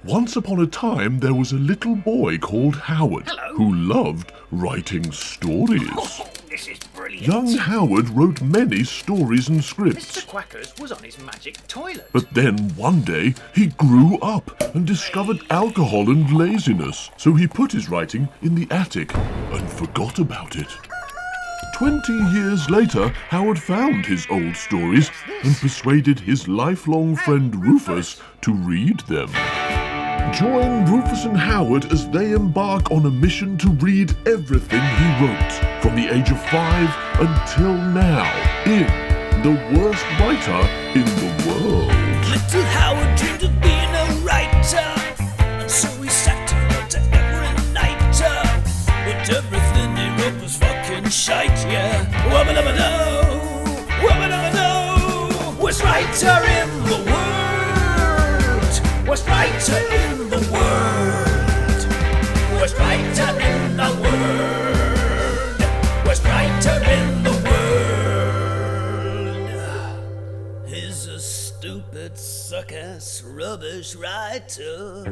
Once upon a time, there was a little boy called Howard who loved writing stories. Oh, this is brilliant. Young Howard wrote many stories and scripts. Mr. Quackers was on his magic toilet. But then one day he grew up and discovered alcohol and laziness, so he put his writing in the attic and forgot about it. 20 years later, Howard found his old stories and persuaded his lifelong friend Rufus to read them. Join Rufus and Howard as they embark on a mission to read everything he wrote, from the age of 5 until now, in The Worst Writer in the World. Little Howard dreamed of being a writer, and so he sat and wrote every night. But everything he wrote was fucking shite, yeah. Wubba-dubba-doo, worst writer in the world, worst writer in the world, worst writer in the world, worst writer in the world. He's a stupid, suck-ass, rubbish writer.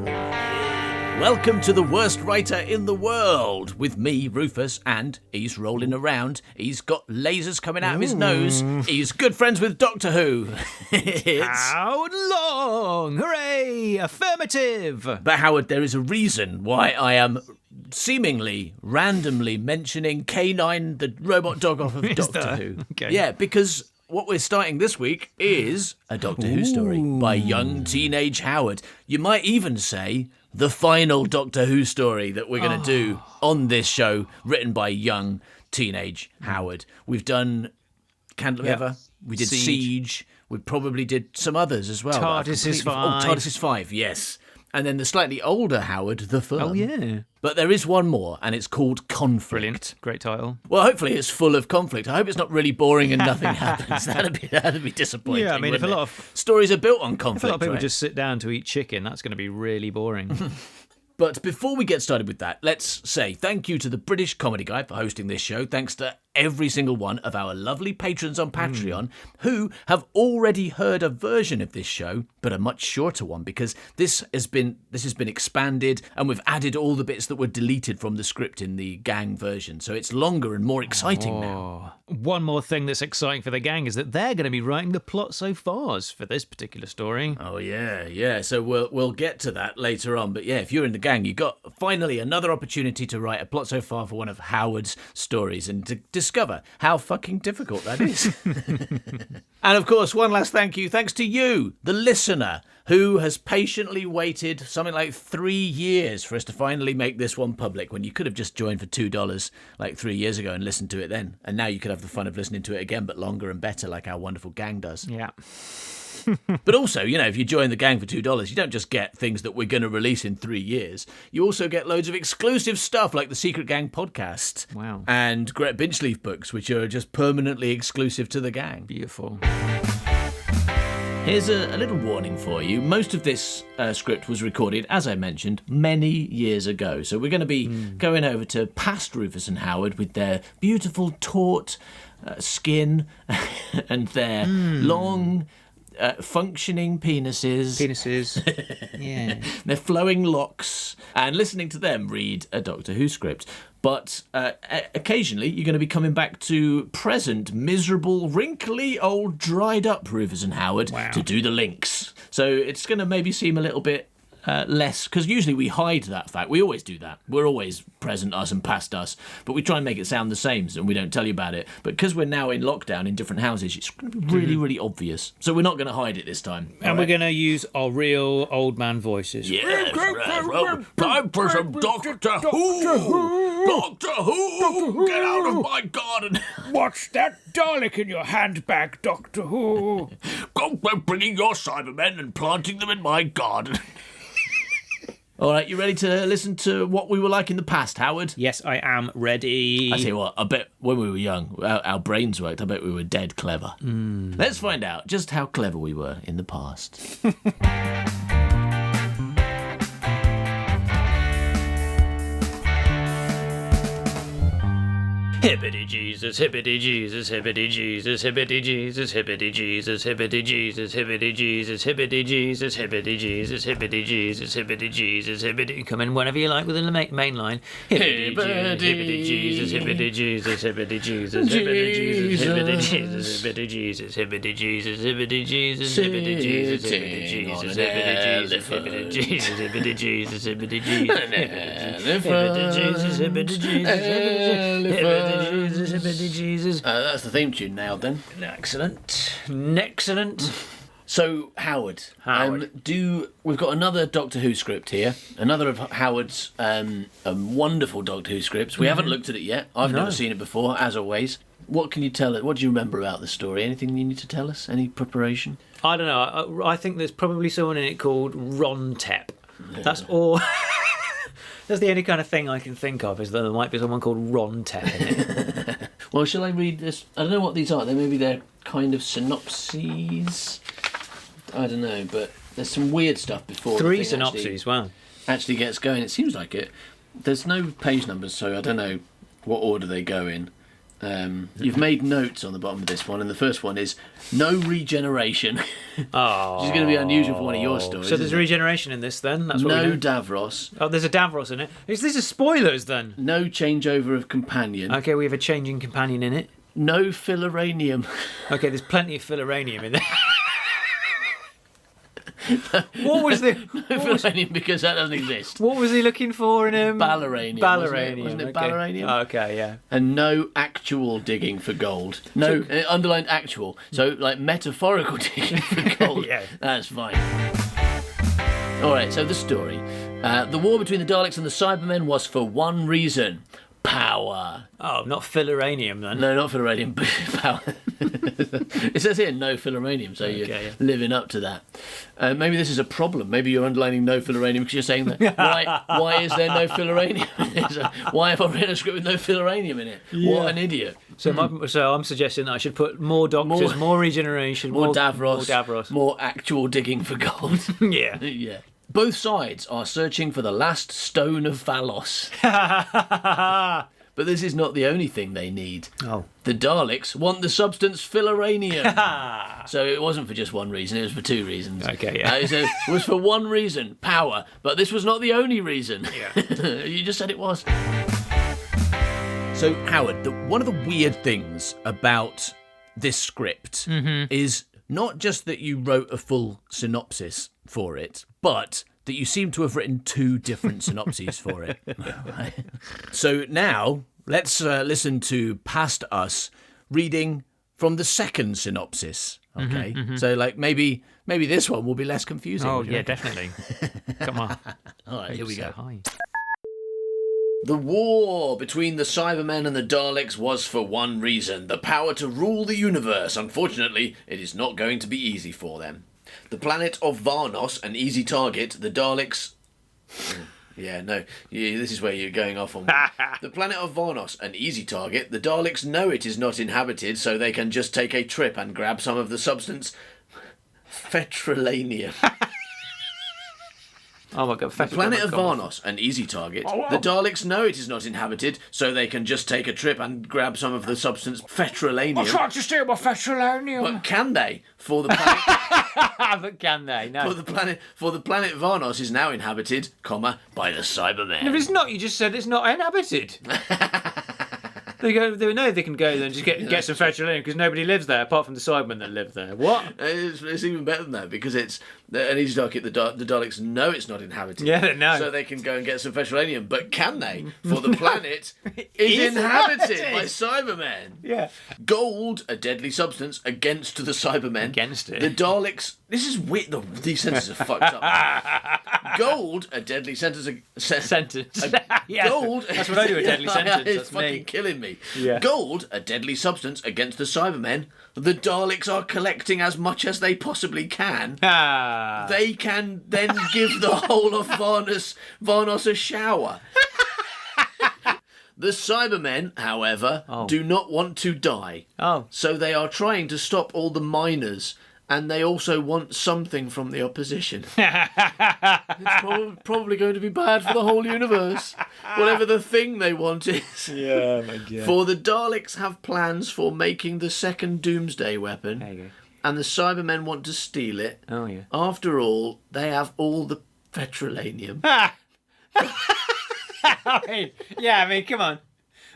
Welcome to The Worst Writer in the World, with me, Rufus, and he's rolling around. He's got lasers coming out of his nose. He's good friends with Doctor Who. Howard Long! Hooray! Affirmative! But Howard, there is a reason why I am seemingly randomly mentioning K9, the robot dog off of Doctor Who. Okay. Yeah, because what we're starting this week is a Doctor Who story by young teenage Howard. You might even say the final Doctor Who story that we're going to do on this show, written by young teenage Howard. We've done Candle of Ever, we did Siege, we probably did some others as well. TARDIS is 5. Oh, TARDIS is 5, yes. And then the slightly older Howard, The Firm. Oh, yeah. But there is one more, and it's called Conflict. Brilliant. Great title. Well, hopefully it's full of conflict. I hope it's not really boring and nothing happens. That'd be disappointing. Yeah, I mean, if a wouldn't lot it? of stories are built on conflict, If a lot of people right? just sit down to eat chicken, that's going to be really boring. But before we get started with that, let's say thank you to the British Comedy Guy for hosting this show. Thanks to every single one of our lovely patrons on Patreon who have already heard a version of this show, but a much shorter one, because this has been expanded and we've added all the bits that were deleted from the script in the gang version. So it's longer and more exciting now. One more thing that's exciting for the gang is that they're going to be writing the plot so fars for this particular story. Oh yeah. So we'll get to that later on. But yeah, if you're in the gang, you got finally another opportunity to write a plot so far for one of Howard's stories and to discover how fucking difficult that is. And of course, one last thanks to you, the listener, who has patiently waited something like 3 years for us to finally make this one public, when you could have just joined for $2 like 3 years ago and listened to it then. And now you could have the fun of listening to it again, but longer and better, like our wonderful gang does. Yeah. But also, if you join the gang for $2, you don't just get things that we're going to release in 3 years. You also get loads of exclusive stuff like the Secret Gang podcast. Wow. And Gret Binchleaf books, which are just permanently exclusive to the gang. Beautiful. Here's a little warning for you. Most of this script was recorded, as I mentioned, many years ago. So we're going to be going over to past Rufus and Howard with their beautiful taut skin and their long functioning penises. Yeah. Their flowing locks, and listening to them read a Doctor Who script. But occasionally you're going to be coming back to present, miserable, wrinkly, old, dried up Rufus and Howard to do the links. So it's going to maybe seem a little bit less, because usually we hide that fact. We always do that. We're always present us and past us, but we try and make it sound the same, and we don't tell you about it. But because we're now in lockdown in different houses, it's going to be really, really obvious. So we're not going to hide it this time. And we're going to use our real old man voices. Yeah, right. Well, time for some Doctor Who! Doctor Who! Get out of my garden! What's that Dalek in your handbag, Doctor Who? Go bringing your Cybermen and planting them in my garden. All right, you ready to listen to what we were like in the past, Howard? Yes, I am ready. I tell you what, I bet when we were young, our brains worked. I bet we were dead clever. Let's find out just how clever we were in the past. Hippity Jesus, hippity Jesus, hippity Jesus, hippity Jesus, hippity Jesus, hippity Jesus, hippity Jesus, hippity Jesus, hippity Jesus, hippity Jesus, hippity Jesus, hippity. Come in whenever you like within the main line. Hippity Jesus, hippity Jesus, hippity Jesus, hippity Jesus, hippity Jesus, hippity Jesus, hippity Jesus, hippity Jesus, hippity Jesus, hippity Jesus, hippity Jesus, hippity Jesus, hippity Jesus, hippity Jesus, hippity Jesus, hippity Jesus, Jesus, hippity Jesus. That's the theme tune nailed then. Excellent. Excellent. So, Howard. We've got another Doctor Who script here. Another of Howard's wonderful Doctor Who scripts. We haven't looked at it yet. I've never seen it before, as always. What can you tell us? What do you remember about the story? Anything you need to tell us? Any preparation? I don't know. I think there's probably someone in it called Ron Tepp. That's all. That's the only kind of thing I can think of, is that there might be someone called Ron Tepp in it. Well, shall I read this? I don't know what these are. Maybe they're kind of synopses. I don't know, but there's some weird stuff before. 3 synopses, wow. Actually gets going. It seems like it. There's no page numbers, so I don't know what order they go in. You've made notes on the bottom of this one, and the first one is no regeneration. Oh, which is going to be unusual for one of your stories. So there's regeneration in this, then? That's what no Davros. Oh, there's a Davros in it. Is these spoilers, then? No changeover of companion. Okay, we have a changing companion in it. No filuranium. Okay, there's plenty of filuranium in there. What was the... Filuranium, because that doesn't exist. What was he looking for in him? Balleranium. Wasn't it okay. balleranium? Okay, yeah. And no actual digging for gold. No, underlined actual. So, like, metaphorical digging for gold. Yeah. That's fine. All right, so the story. The war between the Daleks and the Cybermen was for one reason. Power. Oh, not filuranium, then. No, not filuranium, but power. It says here no filuranium, so you're living up to that. Maybe this is a problem. Maybe you're underlining no filuranium because you're saying that why is there no filuranium in it? Why have I written a script with no filuranium in it? Yeah. What an idiot. So, so I'm suggesting that I should put more doctors, more regeneration, more Davros, more actual digging for gold. Yeah. Yeah. Both sides are searching for the last stone of Valos. But this is not the only thing they need. Oh. The Daleks want the substance filuranium. So it wasn't for just one reason, it was for 2 reasons. Okay, yeah. It was for one reason, power. But this was not the only reason. Yeah. You just said it was. So, Howard, one of the weird things about this script is not just that you wrote a full synopsis for it, but that you seem to have written 2 different synopses for it. So now, let's listen to Past Us reading from the second synopsis. Okay? So, like, maybe this one will be less confusing. Oh, yeah, definitely. Come on. All right, here we go. High. The war between the Cybermen and the Daleks was for one reason, the power to rule the universe. Unfortunately, it is not going to be easy for them. The planet of Varnos, an easy target, the Daleks... this is where you're going off on. The planet of Varnos, an easy target, the Daleks know it is not inhabited, so they can just take a trip and grab some of the substance... Fetrolanium. Oh my god, the planet of Varnos, an easy target. The Daleks know it is not inhabited, so they can just take a trip and grab some of the substance Fetrolanium. I tried to steal my Fetrolanium. But can they? For the planet... But can they? No. For the planet Varnos is now inhabited, by the Cybermen. If it's not, you just said it's not inhabited. They know they can go there and just get some Fetrolanium because nobody lives there apart from the Cybermen that live there. What? It's even better than that because it's an easy target. The Daleks know it's not inhabited. Yeah, they know. So they can go and get some Fetrolanium. But can they? For the planet is inhabited by Cybermen. Yeah. Gold, a deadly substance, against the Cybermen. Against it. The Daleks... This is weird. These sentences are fucked up. Gold, a deadly sentence... Sentence. Yeah. Gold... That's what I do, a deadly sentence. It's That's fucking me. killing me. Yeah. Gold, a deadly substance against the Cybermen. The Daleks are collecting as much as they possibly can. They can then give the whole of Varnos a shower. The Cybermen, however, do not want to die. Oh. So they are trying to stop all the miners and they also want something from the opposition. It's probably going to be bad for the whole universe. Whatever the thing they want is. Yeah, my God. For the Daleks have plans for making the second Doomsday weapon, There you go. and the Cybermen want to steal it. Oh, yeah. After all, they have all the petrolanium. I mean, come on.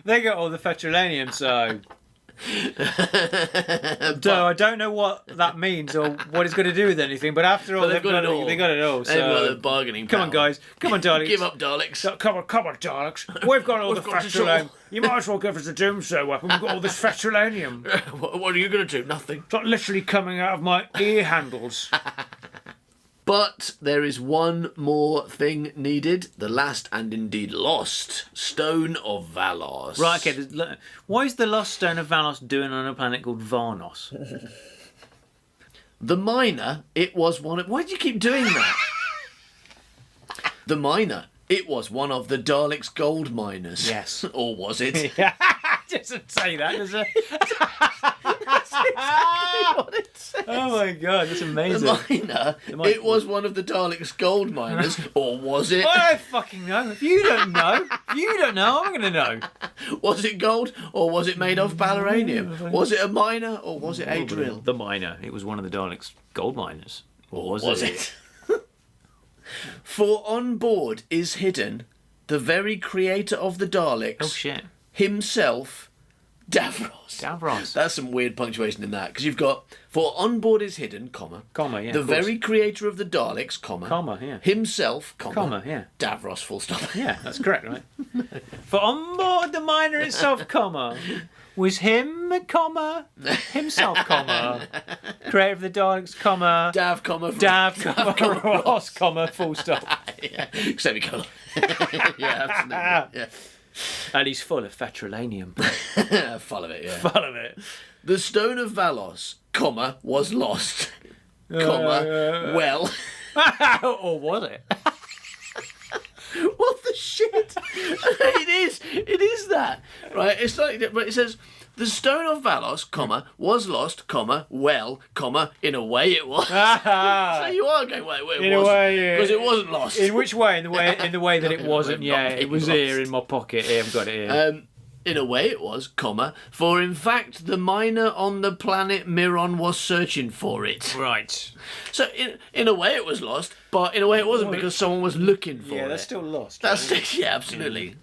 They got all the petrolanium, so... So I don't know what that means or what it's going to do with anything, but after all, they've got it all. They got it all. They've got So the bargaining come on, power. guys. Come on, Daleks. Give up, Daleks. Come on, Daleks. We've got all the got it petrolanium. all. You might as well give us the Doomsday weapon. We've got all this petrolanium. What are you going to do? Nothing. It's like literally coming out of my ear handles. But there is one more thing needed. The last and indeed lost Stone of Valos. Right, okay. Why is the Lost Stone of Valos doing on a planet called Varnos? The miner, it was one of... Why do you keep doing that? The miner, it was one of the Daleks' gold miners. Yes. Or was it? Doesn't say that, does it? That's exactly what it says. Oh my God, that's amazing. The miner, it was one of the Daleks' gold miners. Or was it? I don't fucking know. If you don't know, I'm going to know. Was it gold or was it made of balleranium? Was it a miner or was it a drill? The miner. It was one of the Daleks' gold miners. Or was it? For on board is hidden the very creator of the Daleks. Oh shit. Himself, Davros. Davros. That's some weird punctuation in that, because you've got, for on board is hidden, comma, Yeah. the of course. very creator of the Daleks, comma, Yeah. himself, Yeah. Davros, full stop. Yeah, that's correct, right? For on board the miner itself, was him, himself, creator of the Daleks, Dav, Ross, full stop. yeah, semicolon. Yeah, absolutely. Yeah. And he's full of petrolanium. Full of it, yeah. Full of it. The Stone of Valos, was lost, well. Or was it? What the shit? It is that, right? It's like, but it says the Stone of Valos, was lost, well, in a way it was. So you are going, wait, it In was, a way, yeah. because it wasn't lost. In which way? In the way that it wasn't. Not Yeah, being it was lost. here in my pocket. Here, I've got it here. In a way it was, for in fact the miner on the planet Miron was searching for it. Right. So in a way it was lost, but in a way it wasn't because someone was looking for it. Yeah, that's still lost. That's yeah, absolutely.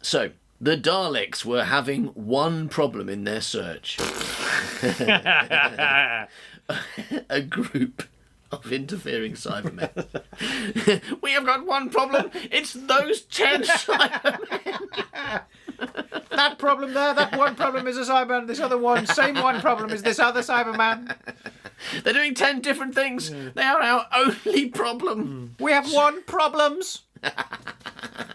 So the Daleks were having one problem in their search. A group of interfering Cybermen. We have got one problem. It's those 10 Cybermen. That problem there, that one problem is a Cyberman, this other one, same one problem is this other Cyberman. They're doing 10 different things. They are our only problem. We have one problems.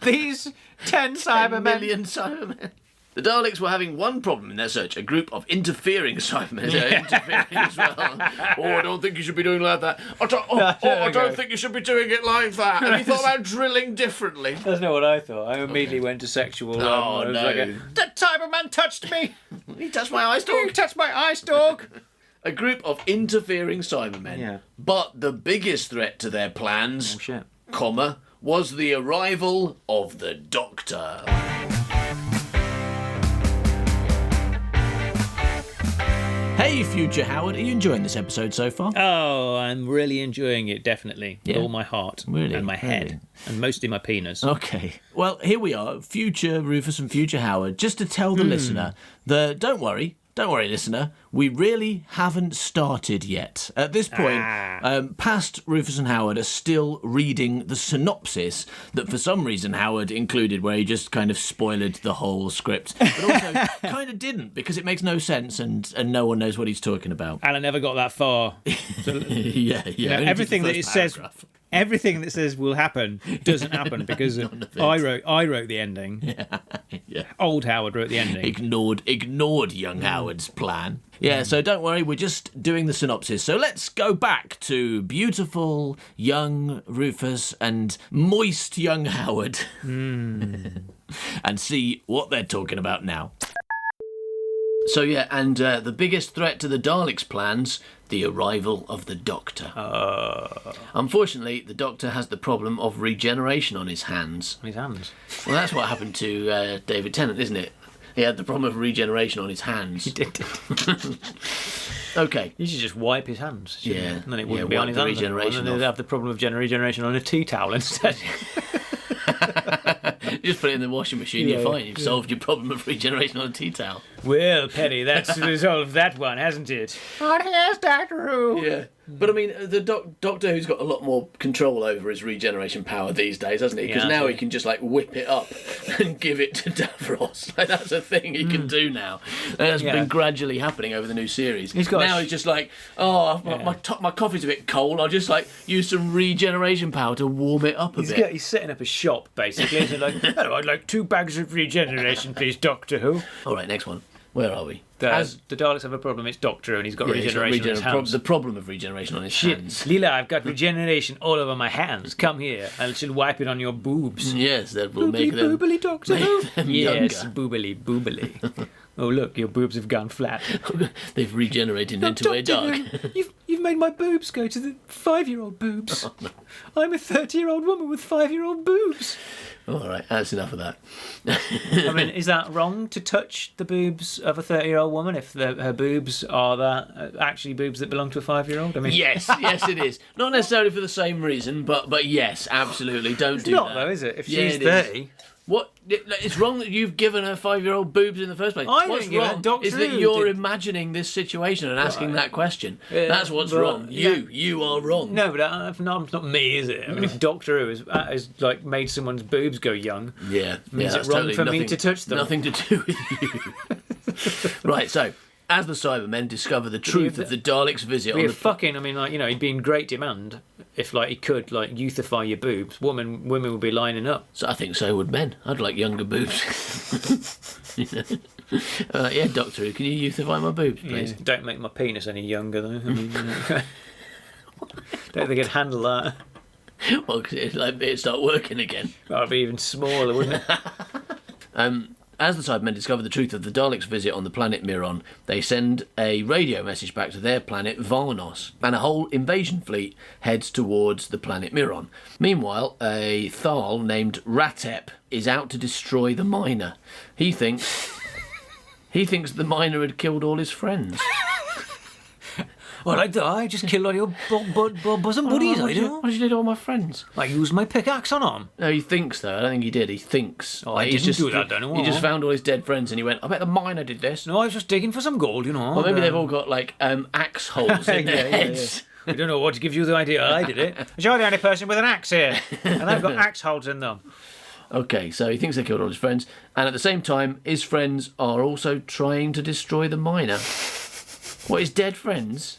These 10 Cybermen. Million Cybermen. The Daleks were having one problem in their search, a group of interfering Cybermen. Interfering as well. Oh, I don't think you should be doing like that. I don't think you should be doing it like that. Have you thought about drilling differently? That's not what I thought. I immediately went to sexual. Oh, no. That Cyberman touched me. He touched my eye You stalk. touched my eye stalk. A group of interfering Cybermen. Yeah. But the biggest threat to their plans, Oh shit. was the arrival of the Doctor. Hey, Future Howard, are you enjoying this episode so far? Oh, I'm really enjoying it, definitely. With Yeah. all my heart. Really? And my head. Really? And mostly my penis. Okay. Well, here we are, Future Rufus and Future Howard, just to tell the listener that don't worry, listener, we really haven't started yet. At this point, past Rufus and Howard are still reading the synopsis that for some reason Howard included, where he just kind of spoiled the whole script, but also kind of didn't, because it makes no sense and no one knows what he's talking about. And I never got that far. Yeah. You know, only everything the that it first says, paragraph. everything that says will happen doesn't happen because None of it. I wrote the ending. Yeah. Old Howard wrote the ending. Ignored young Howard's plan. Yeah, so don't worry, we're just doing the synopsis. So let's go back to beautiful young Rufus and moist young Howard and see what they're talking about now. So yeah, and the biggest threat to the Daleks' plans, the arrival of the Doctor. Unfortunately, the Doctor has the problem of regeneration on his hands. On his hands. Well, that's what happened to David Tennant, isn't it? He had the problem of regeneration on his hands. He did. Okay. You should just wipe his hands. shouldn't Yeah. you? And then it Yeah, wouldn't be on wipe his the hands anymore, regeneration and then they'd have the problem of regeneration on a tea towel instead. You just put it in the washing machine, Yeah, you're fine. You've solved your problem of regeneration on a tea towel. Well, Penny, that's resolved that one, hasn't it? Oh, yes, Doctor Who. Yeah. But I mean, the Doctor Who's got a lot more control over his regeneration power these days, hasn't he? Because Yeah, now that's he can just like whip it up and give it to Davros. Like, that's a thing he can do now. And that's Yeah. been gradually happening over the new series. He's got now he's just like, my coffee's a bit cold. I'll just like use some regeneration power to warm it up a bit. He's setting up a shop, basically. He's like, hello, I'd like 2 bags of regeneration, please, Doctor Who. All right, next one. Where are we? The Daleks have a problem, it's Doctor Who, and he's got Yeah, he's got regeneration on his hands. the problem of regeneration on his hands. Leela, I've got regeneration all over my hands. Come here, I shall wipe it on your boobs. Yes, that will make them, Boobily, Doctor Who. them Yes, younger. boobily. Oh, look, your boobs have gone flat. They've regenerated into a dog. You've made my boobs go to the 5-year-old boobs. Oh, no. I'm a 30-year-old woman with 5-year-old boobs. All right, that's enough of that. I mean, is that wrong to touch the boobs of a 30-year-old woman if her boobs are actually boobs that belong to a 5-year-old? I mean, Yes, yes, it is. Not necessarily for the same reason, but yes, absolutely. Don't it's do not that. though, is it? If Yeah, she's it is. 30, What? It's wrong that you've given her 5-year-old boobs in the first place. I What's didn't give her. wrong Doctor is that Who you're did. imagining this situation and asking that question. Yeah, That's what's but wrong. You are wrong. no, but it's not me, is it? I mean, if Doctor Who has like made someone's boobs go young, Yeah. Is it that's wrong totally for me nothing- to touch them? Nothing to do with you. Right. So, as the Cybermen discover the truth of the Daleks' visit on be a the fucking. I mean, like, you know, he'd be in great demand if like he could like youthify your boobs. Women would be lining up. So I think so would men. I'd like younger boobs. You know? Yeah, Doctor Who, can you youthify my boobs, please? Yeah, don't make my penis any younger though. I mean, don't think I'd handle that. Well, because it'd start working again. That'd be even smaller, wouldn't it? As the Cybermen discover the truth of the Daleks' visit on the planet Miron, they send a radio message back to their planet Varnos, and a whole invasion fleet heads towards the planet Miron. Meanwhile, a Thal named Ratep is out to destroy the miner. He thinks the miner had killed all his friends. Well, I just killed all your bosom buddies, I do. What did you do to all my friends? I used my pickaxe on them. No, he thinks though. I don't think he did. He thinks. Oh, I he's didn't do that, don't I? He just found all his dead friends and he went, I bet the miner did this. No, I was just digging for some gold, you know. Or maybe they've all got like axe holes in their heads. I don't know what gives you the idea I did it. You're the only person with an axe here, and I've got axe holes in them. Okay, so he thinks they killed all his friends, and at the same time, his friends are also trying to destroy the miner. What, his dead friends?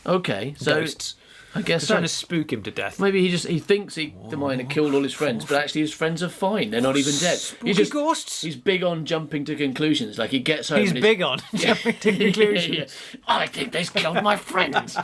Okay, so Ghosts. I guess They're so. trying to spook him to death. Maybe he thinks the miner killed all his friends, but actually his friends are fine. They're not even dead. Spooky ghosts. He's big on jumping to conclusions. Like he gets home. He's and big on jumping to conclusions. I think they killed my friends.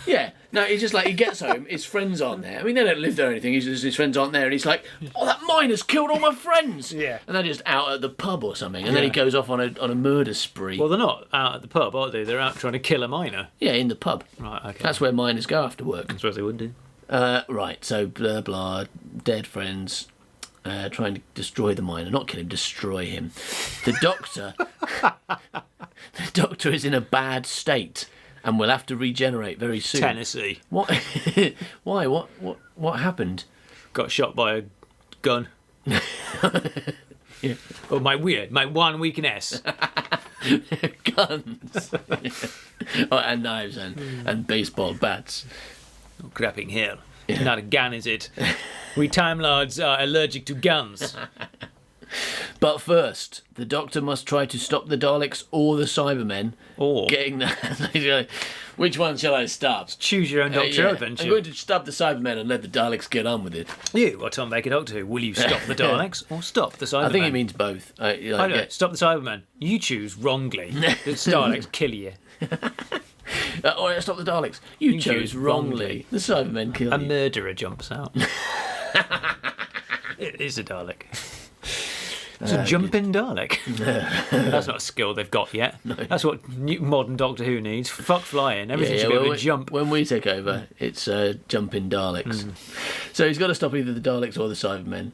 Yeah. No, he's just like, he gets home, his friends aren't there. I mean, they don't live there or anything. He's just, his friends aren't there, and he's like, oh, that miner's killed all my friends. Yeah. And they're just out at the pub or something, and then he goes off on a murder spree. Well, they're not out at the pub, are they? They're out trying to kill a miner. Yeah, in the pub. Right, okay. That's where miners go after work. I suppose they would do. Right, so blah blah, dead friends, trying to destroy the miner, not kill him, destroy him. The doctor is in a bad state and will have to regenerate very soon. Tennessee. What? Why? What happened? Got shot by a gun. Yeah. Oh, my one weakness. Guns. Oh, and knives and baseball bats. Oh, crapping hell. It's not a gun, is it? We Time Lords are allergic to guns. But first, the Doctor must try to stop the Daleks or the Cybermen Or getting the... Which one shall I stop? choose your own Doctor Yeah, adventure. I'm going to stop the Cybermen and let the Daleks get on with it. You are Tom Baker Doctor Who. Will you stop the Daleks or stop the Cybermen? I think it means both. I don't know. Stop the Cybermen. You choose wrongly. The Daleks kill you. Or stop the Daleks. You chose choose wrongly. The Cybermen kill A you. murderer jumps out. It is a Dalek. It's a jumping Dalek. That's not a skill they've got yet. No. That's what modern Doctor Who needs. Fuck flying. Everything should be able to jump. When we take over, it's jumping Daleks. So he's got to stop either the Daleks or the Cybermen.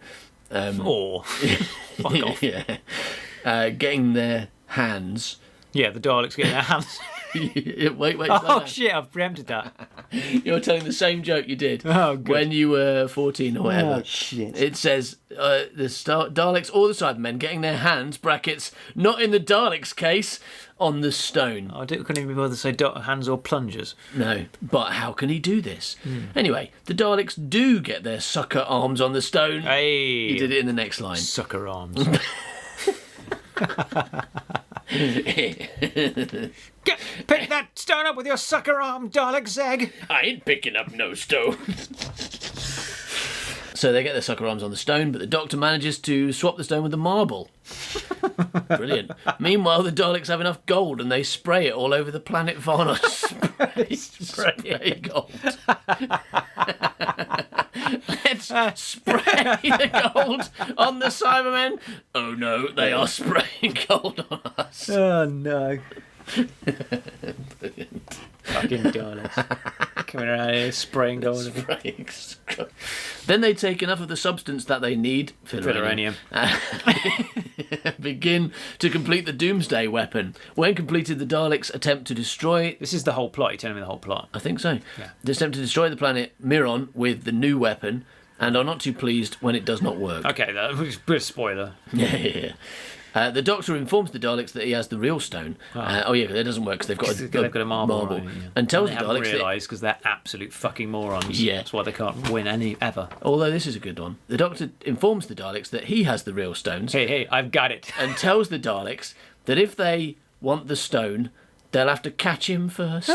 Or fuck off. Yeah. Getting their hands. Yeah, the Daleks getting their hands. wait. Oh shit! I've preempted that. You're telling the same joke you did good. when you were 14 or whatever. Oh shit! It says the Daleks or the Cybermen getting their hands (brackets) not in the Daleks' case on the stone. I couldn't even be bothered to say hands or plungers. No, but how can he do this? Anyway, the Daleks do get their sucker arms on the stone. Hey, He did it in the next line. Sucker arms. Pick that stone up with your sucker arm, Dalek Zeg. I ain't picking up no stone. So they get their sucker arms on the stone, but the Doctor manages to swap the stone with the marble. Brilliant. Meanwhile, the Daleks have enough gold and they spray it all over the planet Varna. Spray gold. Let's spray the gold on the Cybermen. Oh no, they are spraying gold on us. Oh no. Fucking Daleks. Coming around here spraying gold. Then they take enough of the substance that they need, Filluranium, begin to complete the Doomsday weapon. When completed, the Daleks attempt to destroy... This is the whole plot. You're telling me the whole plot. I think so. Yeah. They attempt to destroy the planet Miron with the new weapon and are not too pleased when it does not work. Okay, that was a bit of spoiler. Yeah. The Doctor informs the Daleks that he has the real stone. That doesn't work because they've got a marble. Right, yeah. And tells they the haven't Daleks realised because they're absolute fucking morons. Yeah. That's why they can't win any ever. Although this is a good one. The Doctor informs the Daleks that he has the real stones. Hey, I've got it. And tells the Daleks that if they want the stone, they'll have to catch him first.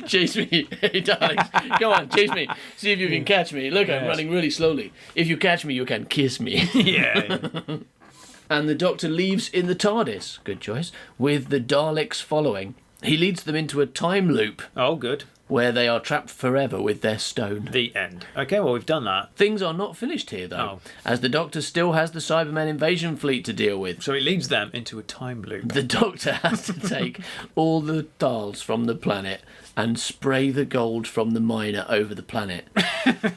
Chase me, hey Daleks. Come on, chase me. See if you can catch me. Look, I'm running really slowly. If you catch me, you can kiss me. Yeah. And the Doctor leaves in the TARDIS, good choice, with the Daleks following. He leads them into a time loop Oh, good. where they are trapped forever with their stone. The end. Okay, well, we've done that. Things are not finished here, though, as the Doctor still has the Cybermen invasion fleet to deal with. So it leads them into a time loop. The Doctor has to take all the Thals from the planet and spray the gold from the miner over the planet.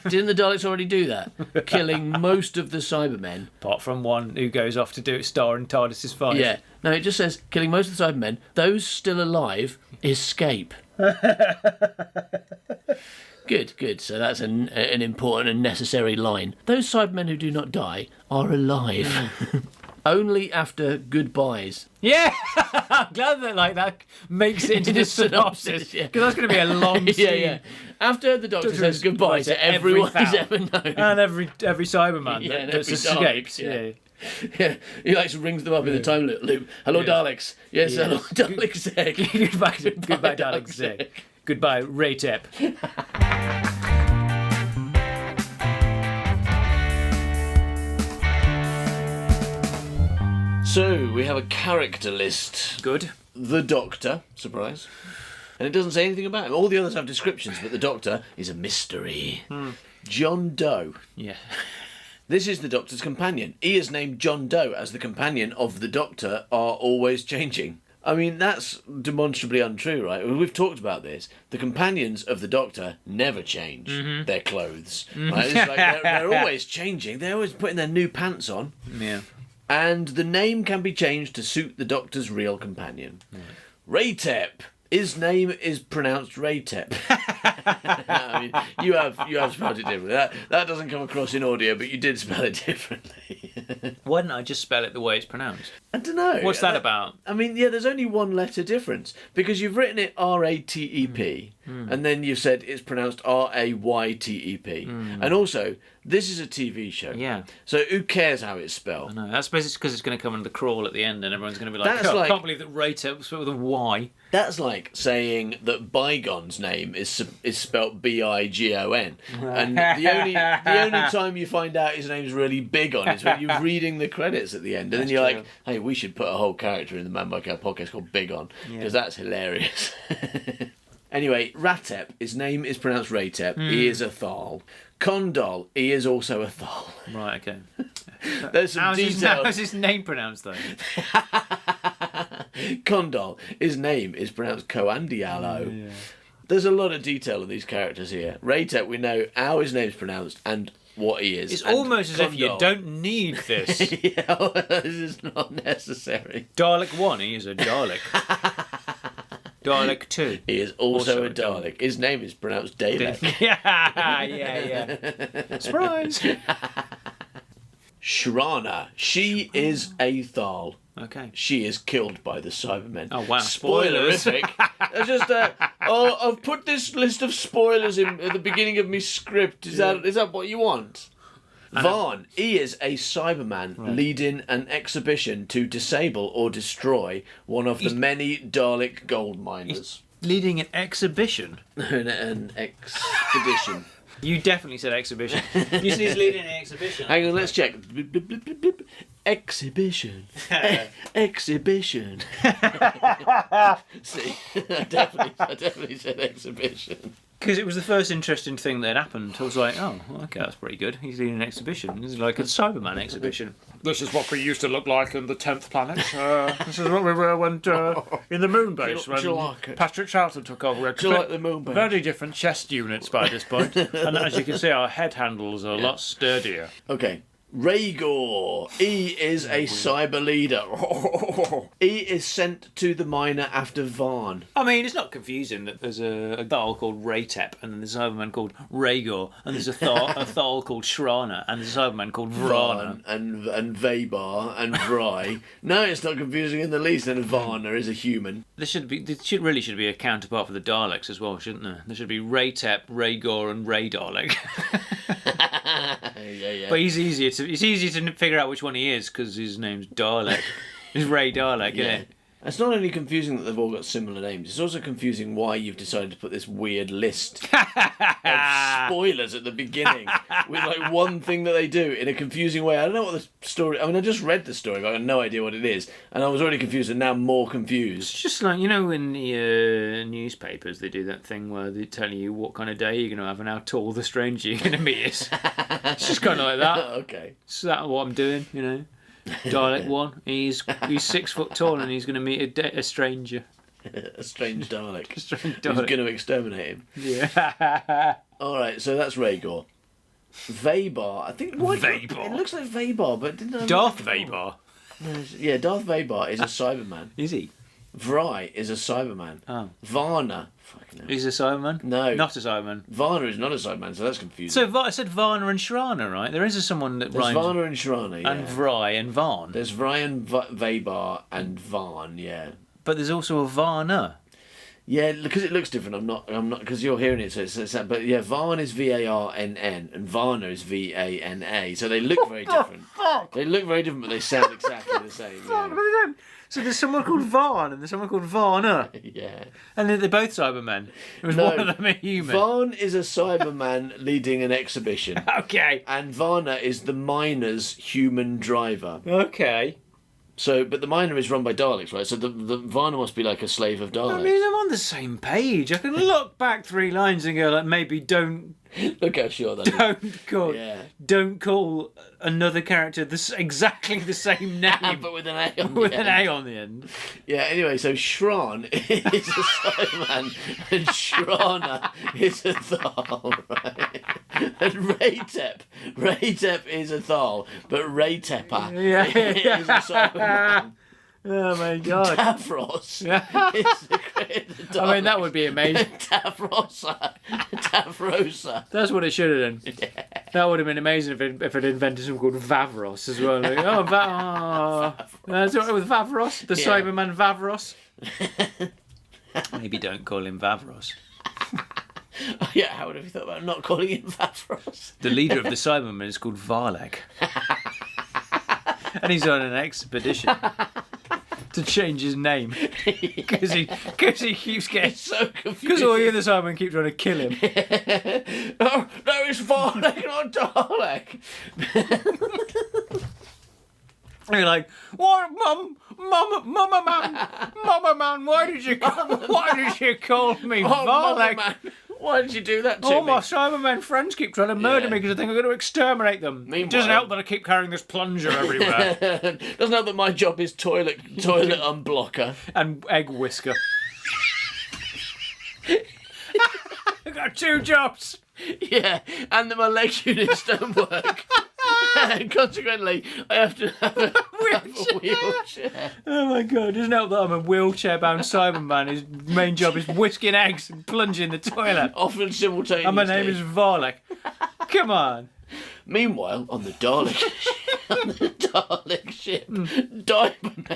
Didn't the Daleks already do that? Killing most of the Cybermen. Apart from one who goes off to do it star in TARDIS's 5. Yeah. No, it just says, killing most of the Cybermen. Those still alive escape. Good. So that's an important and necessary line. Those Cybermen who do not die are alive. Only after goodbyes. Yeah! I'm glad that that makes it into the synopsis. Yeah. Because that's going to be a long scene. Yeah. After the Doctor says goodbye to everyone he's ever known. And every Cyberman and that's every escaped. Dalek, yeah. He rings them up in the time loop. Hello, Daleks. Yes, hello, Dalek Zeg. Goodbye, Dalek Zeg. Goodbye, Raytep. So, we have a character list. Good. The Doctor, surprise. And it doesn't say anything about him. All the others have descriptions, but the Doctor is a mystery. John Doe. Yeah. This is the Doctor's companion. He is named John Doe as the companion of the Doctor are always changing. I mean, that's demonstrably untrue, right? We've talked about this. The companions of the Doctor never change their clothes. Right? It's like they're always changing. They're always putting their new pants on. Yeah. And the name can be changed to suit the Doctor's real companion. Raytep. His name is pronounced Raytep. I mean, you have spelled it differently. That doesn't come across in audio, but you did spell it differently. Why didn't I just spell it the way it's pronounced? I don't know. What's that about? I mean, there's only one letter difference because you've written it R-A-T-E-P and then you've said it's pronounced R-A-Y-T-E-P. And also, this is a TV show. Yeah. So who cares how it's spelled? No, that's basically because it's going to come under the crawl at the end and everyone's going to be like, That's I like- can't believe that Raytep was spelled with a Y. That's like saying that Bygone's name is spelt B-I-G-O-N. And the only time you find out his name's really big on is when you're reading the credits at the end. And then you're true. like, hey, we should put a whole character in the Man Like Our podcast called Big On. Because that's hilarious. Anyway, Ratep, his name is pronounced Raytep. He is a Thal. Condol, he is also a Thal. Right, okay. There's some detail. How's his name pronounced, though? Condal. His name is pronounced Coandialo. Yeah. There's a lot of detail on these characters here. Raytep, we know how his name's pronounced and what he is. It's And almost as if you Condal. don't need this. Yeah, well, this is not necessary. Dalek 1, he is a Dalek. Dalek 2. He is also Also a a Dalek. His name is pronounced Dalek. yeah. Surprise. Shrana. She is a Thal. Okay. She is killed by the Cybermen. Oh, wow. Spoilerific. It's just I've put this list of spoilers in at the beginning of my script. Is that what you want? Vaughn, he is a Cyberman leading an exhibition to disable or destroy one of the many Dalek gold miners. Leading an exhibition. An expedition. You definitely said exhibition. You said he's leading an exhibition. Hang on, let's check. Blip, blip, blip, blip, blip. Exhibition. Exhibition. See, I definitely said exhibition. Because it was the first interesting thing that had happened. I was like, oh, okay, that's pretty good. He's leading an exhibition. This is like a Cyberman exhibition. This is what we used to look like in the 10th planet. This is what we were when in the moon base Do you when like it? Patrick Charlton took over. We had Do you like the moon base? very different chest units by this point. And as you can see, our head handles are a lot sturdier. Okay. Rhaegor. He is a cyber leader. He is sent to the miner after Vaughn. I mean, it's not confusing that there's a Thal called Raytep, and then there's a Cyberman called Rhaegor, and there's a Thal called Shrana, and there's a Cyberman called Vrana. And Vabar and Vry. No, it's not confusing in the least. And Varna is a human. There should be a counterpart for the Daleks as well, shouldn't there? There should be Raytep, Rhaegor, and Ray Dalek. Yeah. But it's easier to figure out which one he is because his name's Dalek. It's Ray Dalek, isn't it? It's not only confusing that they've all got similar names, it's also confusing why you've decided to put this weird list of spoilers at the beginning with like one thing that they do in a confusing way. I don't know what the story... I mean, I just read the story, but I have no idea what it is. And I was already confused and now more confused. It's just like, you know, in the newspapers, they do that thing where they tell you what kind of day you're going to have and how tall the stranger you're going to meet is. It's just kind of like that. Okay. So that's what I'm doing, you know. Dalek 1, he's 6 foot tall and he's going to meet a stranger. A strange Dalek. Strange Who's Dalek. going to exterminate him. Yeah. Alright, so that's Rhaegor. Vabar. I think... Vabar. It looks like Vabar, but didn't I... Darth Vader. Yeah, Darth Vabar is a Cyberman. Is he? Vry is a Cyberman. Oh. Varna. Fucking hell. He's a Cyberman? No. Not a Cyberman. Varna is not a Cyberman, so that's confusing. So I said Varna and Shrana, right? There is someone that There's rhymes... Varna and Shrana, yeah. And Vry and Varn. There's Ryan Vabar and Varn, yeah. But there's also a Varna. Yeah, because it looks different. I'm not, because you're hearing it, so it's but yeah, Varn is Varnn and Varna is Vana. So they look very different. They look very different, but they sound exactly the same. Yeah. So there's someone called Varn and there's someone called Varna. Yeah. And they're both Cybermen. It was No, one of them a human. Varn is a Cyberman leading an exhibition. Okay. And Varna is the miner's human driver. Okay. So, but the miner is run by Daleks, right? So the Varna must be like a slave of Daleks. I mean, I'm on the same page. I can look back 3 lines and go like, maybe don't Look how sure that is. Yeah. don't call another character exactly the same name, But with an A on with the an end. A on the end. Yeah, anyway, so Shran is a Cyberman and Shrana is a Thal, right? And Raytep is a Thal, but Raytepa is a Cyberman. Oh my god. Davros is the creator. I mean, that would be amazing. Davrosa. That's what it should have done. Yeah. That would have been amazing if it invented something called Vavros as well. Like, that's what with Vavros, the Yeah. Cyberman Vavros. Maybe don't call him Vavros. Yeah, how would have you thought about not calling him Davros? The leader of the Cybermen is called Varlek. And he's on an expedition to change his name because he keeps getting So confused. because all the other Cybermen keep trying to kill him. Oh, no, it's Varlek, not Dalek. And you're like, what, Mama man, why did you call me Oh, Mama Varlek? Man. Why did you do that to All me? my Cybermen friends keep trying to murder me because I think I'm going to exterminate them. It Meanwhile- doesn't help that I keep carrying this plunger everywhere. Doesn't help that my job is toilet unblocker. And egg whisker. I've got 2 jobs. Yeah, and that my leg units don't work. And consequently, I have to have a wheelchair. Oh my god, doesn't help that I'm a wheelchair-bound Cyberman. His main job is whisking eggs and plunging the toilet. Often simultaneously. And my name is Varlek. Come on. Meanwhile, on the Dalek, ship, Diamond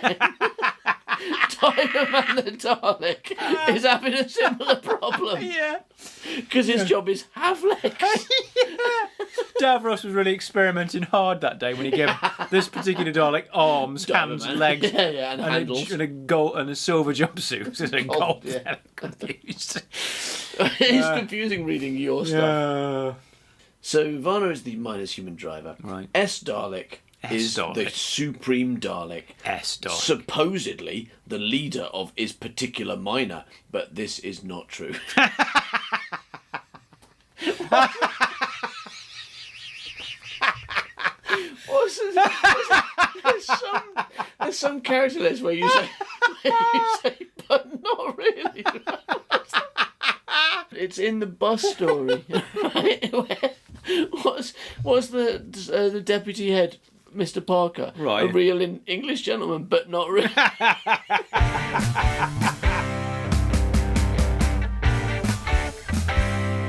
the Dalek is having a similar problem Yeah. because his job is have legs. Davros was really experimenting hard that day when he gave this particular Dalek arms, hands, Man. legs, and handles. and a gold and a silver jumpsuit. It's a gold. yeah. Confused. It's confusing reading your stuff. Yeah. So Varna is the minus human driver. Right. S Dalek is Dalek. the supreme Dalek. S Dalek. Supposedly the leader of his particular minor, but this is not true. There's some character list where you say, but not really. It's in the bus story. Right? What's the deputy head, Mr. Parker? Right. A real English gentleman, but not really.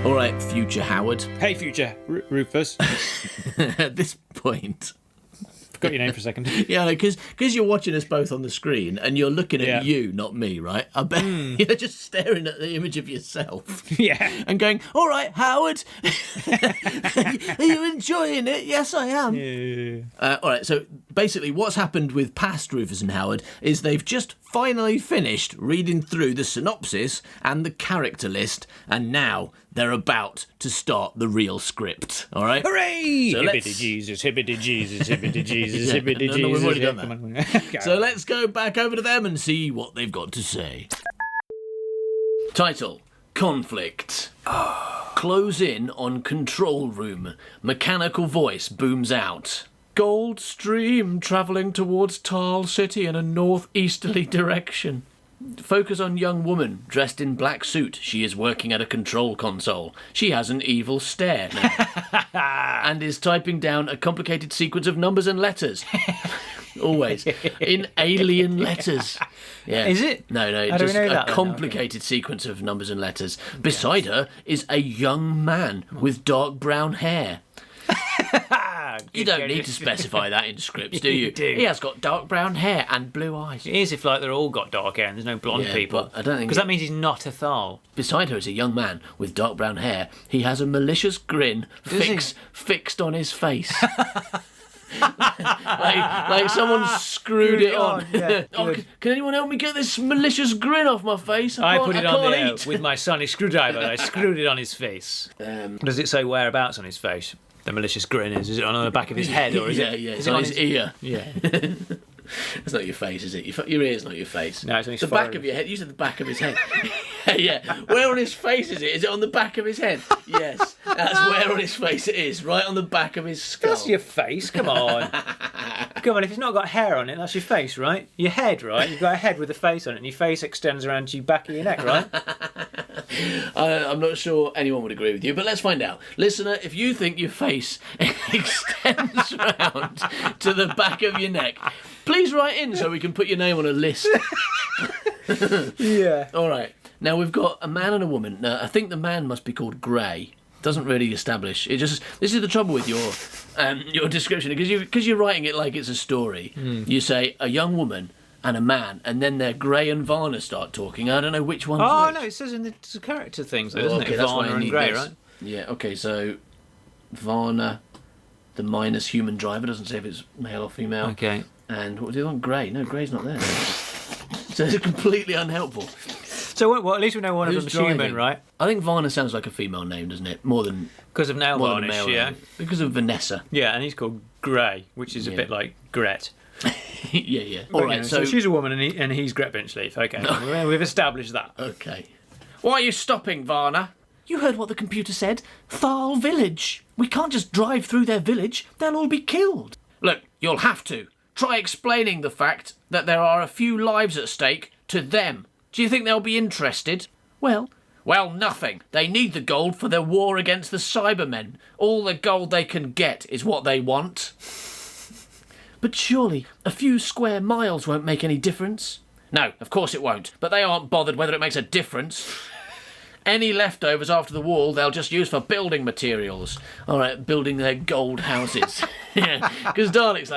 All right, future Howard. Hey, future Rufus. At this point, Forgot your name for a second. yeah, because you're watching us both on the screen and you're looking at Yeah. you, not me, right? I bet you're just staring at the image of yourself Yeah. and going, "All right, Howard, are you enjoying it?" Yes, I am. All right, so basically what's happened with past Rufus and Howard is they've just finally finished reading through the synopsis and the character list, and now they're about to start the real script, all right? Hooray! So Hibbity let's- Jesus, hibbity Jesus, hibbity Jesus, Yeah, hibbity no, Jesus. we've already done that. Come on. So let's go back over to them and see what they've got to say. Title: Conflict. Close in on control room. Mechanical voice booms out. Gold stream travelling towards Tal City in a northeasterly direction. Focus on young woman dressed in black suit. She is working at a control console. She has an evil stare now. And is typing down a complicated sequence of numbers and letters. Always. In alien letters. Yeah. Is it? No, How do we just know a that then? complicated sequence of numbers and letters. Beside her is a young man with dark brown hair. You don't need to specify that in scripts, do you? You do. He has got dark brown hair and blue eyes. It is if like they're all got dark hair and there's no blonde Yeah, people. but I don't think because it- that means he's not a Thal. Beside her is a young man with dark brown hair. He has a malicious grin fixed on his face. like someone screwed it on. Yeah, Oh, good. can anyone help me get this malicious grin off my face? I can't- put it I on can't there eat. with my sonic screwdriver. I screwed it on his face. Does it say whereabouts on his face? The malicious grin is. Is it on the back of his head or is yeah, it? yeah, is it's it on his ear. Yeah. It's not your face, is it? Your ear's not your face. No, it's on his the back forehead. of your head. You said the back of his head. Yeah. Where on his face is it? Is it on the back of his head? Yes. That's where on his face it is. Right on the back of his skull. That's your face. Come on. Come on. If it's not got hair on it, that's your face, right? Your head, right? You've got a head with a face on it, and your face extends around to your back of your neck, right? I'm not sure anyone would agree with you, but let's find out. Listener, if you think your face extends round to the back of your neck, please write in so we can put your name on a list. Yeah. All right. Now we've got a man and a woman. Now I think the man must be called Gray. Doesn't really establish. It just. This is the trouble with your description because you're writing it like it's a story. You say a young woman and a man, and then they're Gray and Varna start talking. I don't know which one's Oh which. no, it says in the character things, though, Oh, doesn't okay, it? that's why I Varna and need Grey, this. right? Yeah. Okay. So Varna, the minus human driver, doesn't say if it's male or female. Okay. And what do you want? Gray? No, Gray's not there. So it's completely unhelpful. So well, at least we know one of Who's them's human, driving? right? I think Varna sounds like a female name, doesn't it? More than Because of nail more than a varnish, male yeah. name. Because of Vanessa. Yeah, and he's called Grey, which is a Yeah. bit like Gret. Yeah. But, All you right. know, So she's a woman and he's Gret Benchleaf. Okay, we've established that. okay. Why are you stopping, Varna? You heard what the computer said. Thal village. We can't just drive through their village. They'll all be killed. Look, you'll have to. Try explaining the fact that there are a few lives at stake to them. Do you think they'll be interested? Well, nothing. They need the gold for their war against the Cybermen. All the gold they can get is what they want. But surely a few square miles won't make any difference. No, of course it won't. But they aren't bothered whether it makes a difference. Any leftovers after the war, they'll just use for building materials. All right, building their gold houses. Yeah, because Daleks,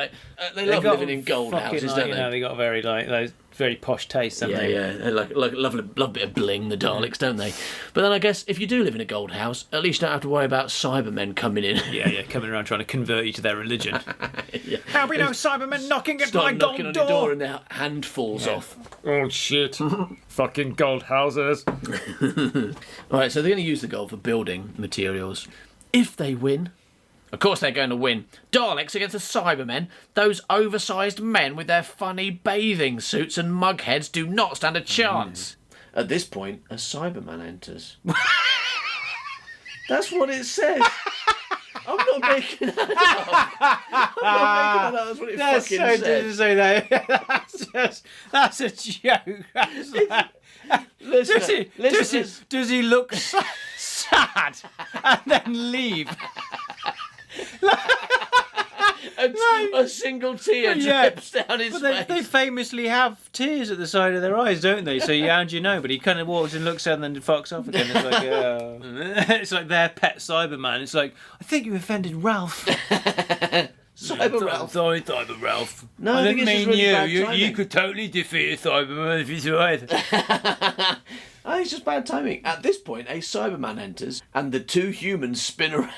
they love living in gold houses, don't they? They got very those very posh tastes, haven't they? Yeah, they like love a bit of bling, the Daleks, don't they? But then I guess if you do live in a gold house, at least you don't have to worry about Cybermen coming in. Yeah, coming around trying to convert you to their religion. Yeah. There'll be no Cybermen knocking at Start my knocking gold on door. your door and their hand falls off. Oh shit! Fucking gold houses. All right, so they're going to use the gold for building materials. If they win, of course they're going to win. Daleks against the Cybermen. Those oversized men with their funny bathing suits and mug heads do not stand a chance. At this point, a Cyberman enters. That's what it says. I'm not making that up. I'm not making that up. That's what it fucking says. Didn't say that. That's a joke. Does he look sad and then leave? A single tear drips down his face. They famously have tears at the side of their eyes, don't they? So you know, but he kind of walks and looks at them and then fucks off again. It's like, it's like their pet Cyberman. It's like, I think you offended Ralph. Cyber Ralph. Sorry, Cyber Ralph. No, I think didn't it's just mean really bad you. timing. You could totally defeat a Cyberman if you tried. I think it's just bad timing. At this point, a Cyberman enters and the two humans spin around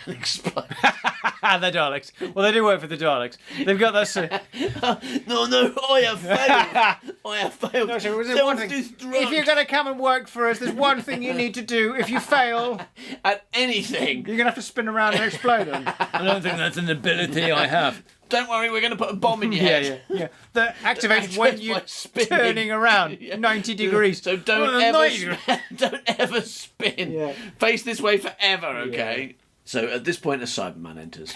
and explode. The Daleks. Well, they do work for the Daleks. They've got this. No, I have failed. I have failed. No, so there's one thing. If you're going to come and work for us, there's one thing you need to do. If you fail at anything, you're going to have to spin around and explode them. I don't think that's an ability I have. Don't worry, we're going to put a bomb in your head. Yeah. That activates when you're spinning. turning around 90 degrees. So don't ever spin. Yeah. Face this way forever, okay? Yeah. So at this point, a Cyberman enters.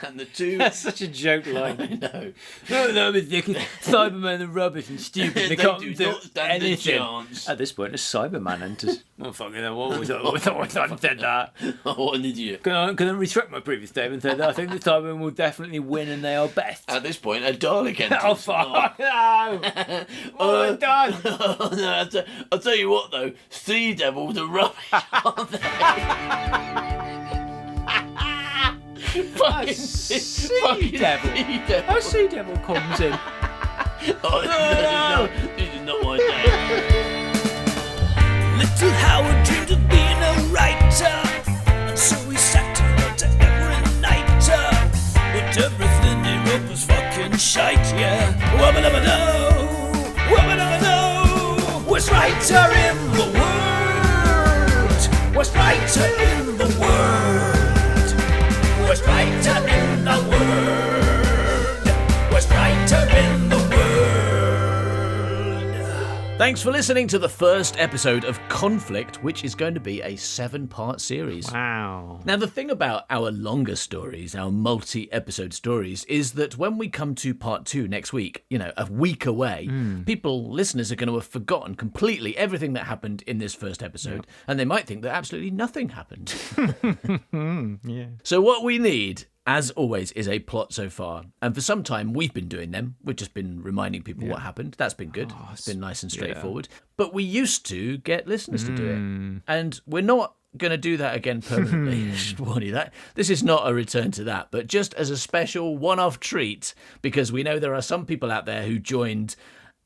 And the two... That's such a joke line. I know. No, ridiculous. Cybermen are rubbish and stupid. They can't do do not stand a anything. chance. At this point, a Cyberman enters. Oh, fucking hell. What was that? I said that. Oh, what an idiot. Can I retract my previous statement and say that I think the Cybermen will definitely win and they are best? At this point, a Dalek enters. Oh, fuck. No. What have I done? Oh, no, I'll tell you what, though. Sea Devils are rubbish, aren't they? Fucking Sea Devil. A Sea Devil comes in. Oh, this is not my day. Little Howard dreamed of being a writer, and so he sat and wrote every night. But everything he wrote was fucking shite, yeah. Wubba-dubba-doo, wubba-dubba-doo. Worst writer in the world, worst writer in the world. Worst writer in the world. Worst writer in the world. Thanks for listening to the first episode of Conflict, which is going to be a 7-part series. Wow. Now, the thing about our longer stories, our multi-episode stories, is that when we come to part 2 next week, a week away, listeners are going to have forgotten completely everything that happened in this first episode, and they might think that absolutely nothing happened. Yeah. So what we need, as always, is a plot so far. And for some time, we've been doing them. We've just been reminding people what happened. That's been good. It's been nice and straightforward. But we used to get listeners to do it. And we're not going to do that again permanently. I should warn you that. This is not a return to that, but just as a special one-off treat, because we know there are some people out there who joined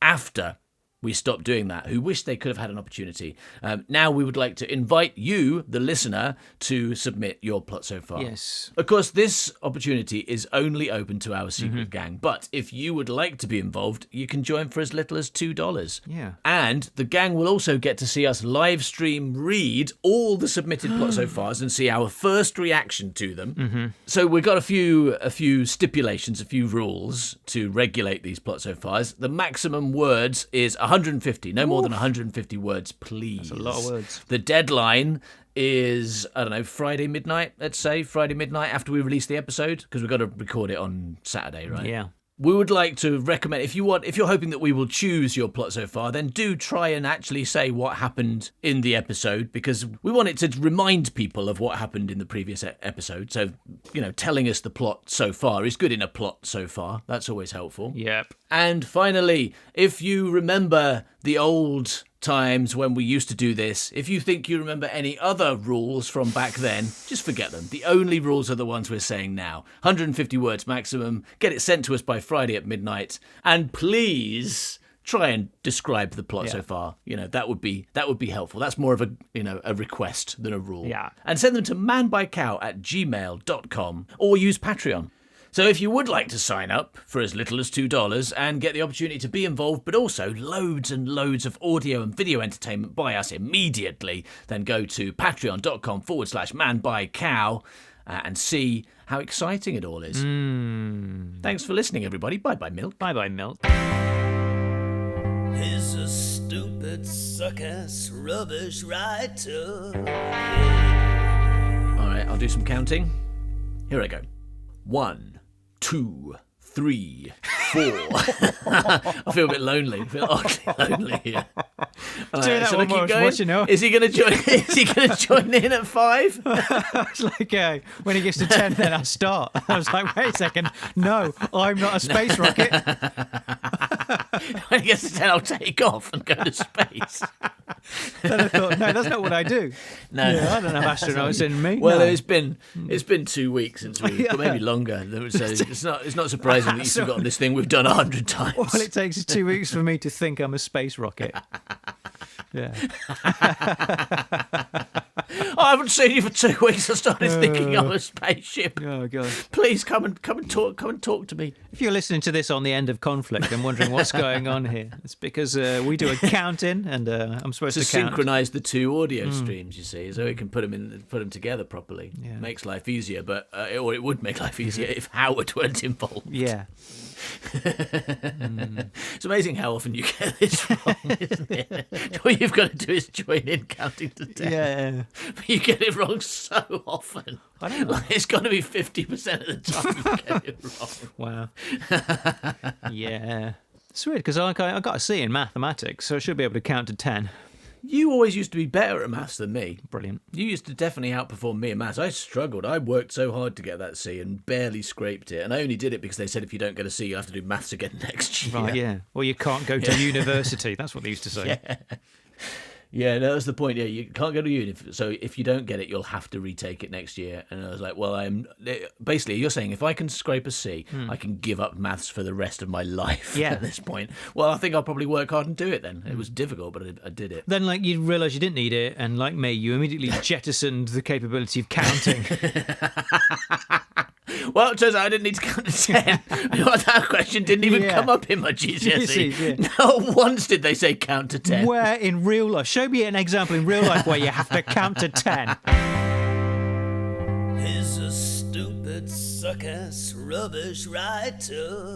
after we stopped doing that, who wish they could have had an opportunity. Now we would like to invite you, the listener, to submit your plot so far. Yes. Of course, this opportunity is only open to our secret gang, but if you would like to be involved, you can join for as little as $2. Yeah. And the gang will also get to see us live stream read all the submitted plot so fars and see our first reaction to them. So we've got a few stipulations, a few rules to regulate these plot so fars. The maximum words is 150, no more than 150 words, please. That's a lot of words. The deadline is, I don't know, Friday midnight, let's say. Friday midnight after we release the episode, because we've got to record it on Saturday, right? Yeah. We would like to recommend, if you're hoping that we will choose your plot so far, then do try and actually say what happened in the episode, because we want it to remind people of what happened in the previous episode. So, telling us the plot so far is good in a plot so far. That's always helpful. Yep. And finally, if you remember the old times when we used to do this, if you think you remember any other rules from back then, just forget them. The only rules are the ones we're saying now. 150 words maximum. Get it sent to us by Friday at midnight. And please try and describe the plot so far. That would be helpful. That's more of a request than a rule. Yeah. And send them to manbycow@gmail.com or use Patreon. So if you would like to sign up for as little as $2 and get the opportunity to be involved, but also loads and loads of audio and video entertainment by us immediately, then go to patreon.com/manbycow and see how exciting it all is. Thanks for listening, everybody. Bye-bye, Milk. Bye-bye, Milk. He's a stupid, suck-ass, rubbish writer. All right, I'll do some counting. Here I go. 1, 2, 3, 4. I feel a bit lonely. I feel oddly lonely here. Do that shall one I keep more, going? watch, you know. Is he going to join? Is he going to join in at 5? It's like when he gets to 10, then I'll start. I was like, wait a second. No, I'm not a space rocket. When he gets to 10, I'll take off and go to space. Then I thought, no, that's not what I do. No, I don't have astronauts in me. Well, no. it's been 2 weeks since we, or maybe longer. So it's not surprising that you've forgotten this thing we've done 100 times. All it takes is 2 weeks for me to think I'm a space rocket. Yeah. I haven't seen you for 2 weeks. I started thinking I'm a spaceship. Oh god. Please come and talk to me. If you're listening to this on the end of conflict and wondering what's going on here, it's because we do a count-in and I'm supposed To to count. synchronise the two audio streams, you see, so we can put them together properly. Yeah. Makes life easier, but or it would make life easier if Howard weren't involved. Yeah. It's amazing how often you get this wrong, isn't it? All you've got to do is join in counting to 10. Yeah. But you get it wrong so often. I don't know. Like, it's got to be 50% of the time you get it wrong. Wow. Yeah. It's weird because I got a C in mathematics, so I should be able to count to 10. You always used to be better at maths than me. Brilliant. You used to definitely outperform me in maths. I struggled. I worked so hard to get that C and barely scraped it. And I only did it because they said if you don't get a C, you have to do maths again next year. Right, yeah. Well, you can't go to university. That's what they used to say. Yeah, no, that's the point. Yeah, you can't go to uni. So if you don't get it, you'll have to retake it next year. And I was like, well, basically, you're saying if I can scrape a C, I can give up maths for the rest of my life Yeah. at this point. Well, I think I'll probably work hard and do it then. It was difficult, but I did it. Then, you realise you didn't need it, and like me, you immediately jettisoned the capability of counting. Well, it turns out I didn't need to count to 10. That question didn't even Yeah. come up in my GCSE. Yeah. Not once did they say count to 10. Where in real life? Show me an example in real life where you have to count to 10. He's a stupid, suck-ass, rubbish writer.